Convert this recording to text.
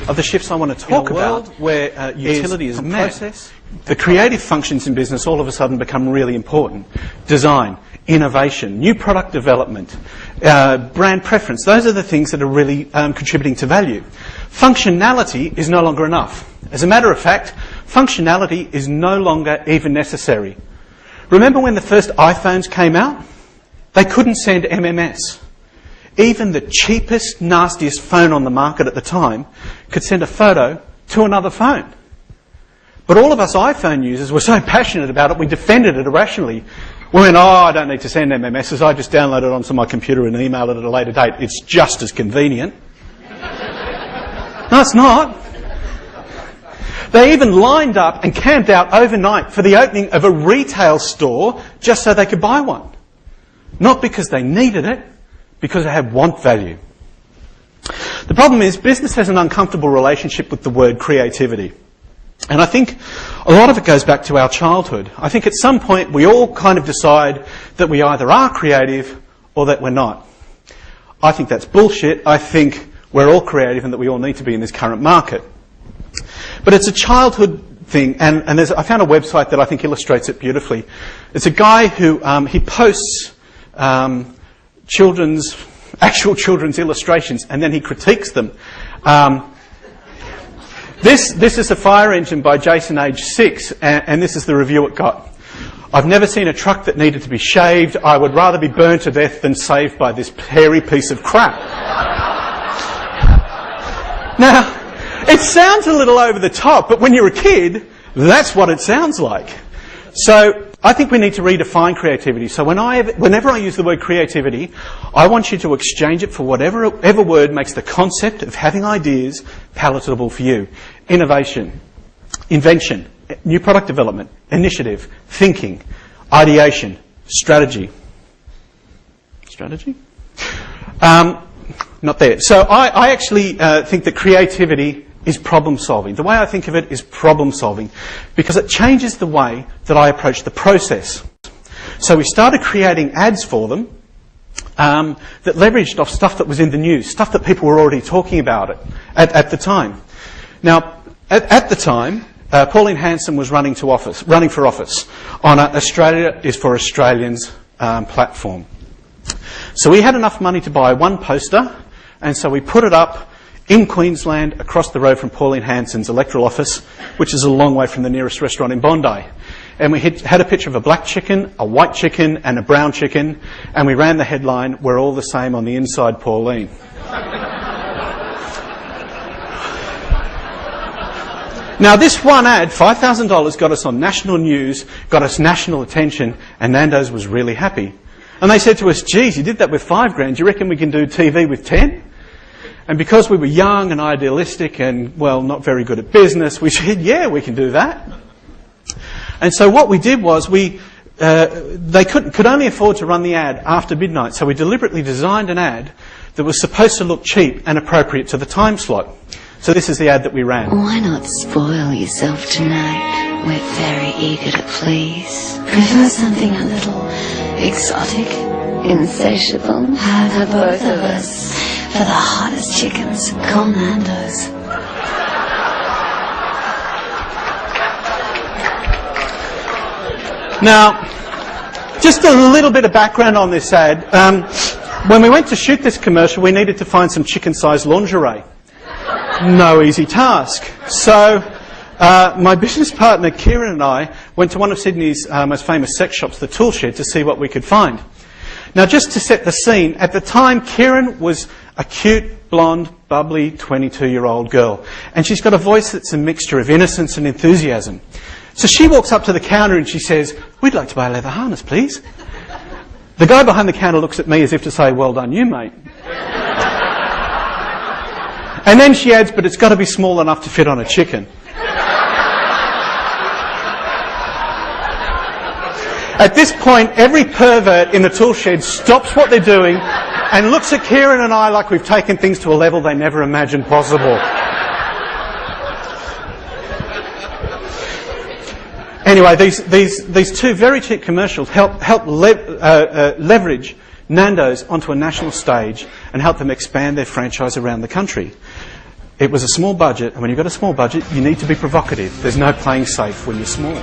of the shifts I want to talk about where utility is met. The creative functions in business all of a sudden become really important. Design, innovation, new product development, brand preference. Those are the things that are really contributing to value. Functionality is no longer enough. As a matter of fact, functionality is no longer even necessary. Remember when the first iPhones came out? They couldn't send MMS. Even the cheapest, nastiest phone on the market at the time could send a photo to another phone. But all of us iPhone users were so passionate about it, we defended it irrationally. We went, I don't need to send MMSs, I just download it onto my computer and email it at a later date. It's just as convenient. No, it's not. They even lined up and camped out overnight for the opening of a retail store just so they could buy one. Not because they needed it, because it had want value. The problem is business has an uncomfortable relationship with the word creativity. And I think a lot of it goes back to our childhood. I think at some point we all kind of decide that we either are creative or that we're not. I think that's bullshit. I think we're all creative and that we all need to be in this current market. But it's a childhood thing, and I found a website that I think illustrates it beautifully. It's a guy who he posts actual children's illustrations, and then he critiques them. This is a fire engine by Jason, age 6, and this is the review it got. I've never seen a truck that needed to be shaved. I would rather be burned to death than saved by this hairy piece of crap. Now, it sounds a little over the top, but when you're a kid, that's what it sounds like. So I think we need to redefine creativity. So whenever I use the word creativity, I want you to exchange it for whatever word makes the concept of having ideas palatable for you. Innovation, invention, new product development, initiative, thinking, ideation, strategy. Strategy? Not there. So I actually think that creativity is problem solving. The way I think of it is problem solving because it changes the way that I approach the process. So we started creating ads for them that leveraged off stuff that was in the news, stuff that people were already talking about at the time. Now, at the time, Pauline Hanson was running for office on a Australia is for Australians platform. So we had enough money to buy one poster, and so we put it up in Queensland, across the road from Pauline Hanson's electoral office, which is a long way from the nearest restaurant in Bondi. And we had a picture of a black chicken, a white chicken, and a brown chicken, and we ran the headline, "We're all the same on the inside, Pauline." Now, this one ad, $5,000, got us on national news, got us national attention, and Nando's was really happy. And they said to us, "Geez, you did that with $5,000. You reckon we can do TV with 10?" And because we were young and idealistic and, well, not very good at business, we said, yeah, we can do that. And so what we did was they could only afford to run the ad after midnight, so we deliberately designed an ad that was supposed to look cheap and appropriate to the time slot. So this is the ad that we ran. Why not spoil yourself tonight? We're very eager to please. Prefer something a little exotic, insatiable? Have both of us. For the hottest chickens, call Nando's. Now, just a little bit of background on this ad. When we went to shoot this commercial, we needed to find some chicken-sized lingerie. No easy task. So my business partner, Kieran, and I went to one of Sydney's most famous sex shops, the Tool Shed, to see what we could find. Now, just to set the scene, at the time, Kieran was a cute, blonde, bubbly 22-year-old girl. And she's got a voice that's a mixture of innocence and enthusiasm. So she walks up to the counter and she says, "We'd like to buy a leather harness, please." The guy behind the counter looks at me as if to say, "Well done you, mate." And then she adds, "But it's got to be small enough to fit on a chicken." At this point, every pervert in the tool shed stops what they're doing and looks at Kieran and I like we've taken things to a level they never imagined possible. Anyway, these two very cheap commercials help leverage Nando's onto a national stage and help them expand their franchise around the country. It was a small budget, and when you've got a small budget, you need to be provocative. There's no playing safe when you're small.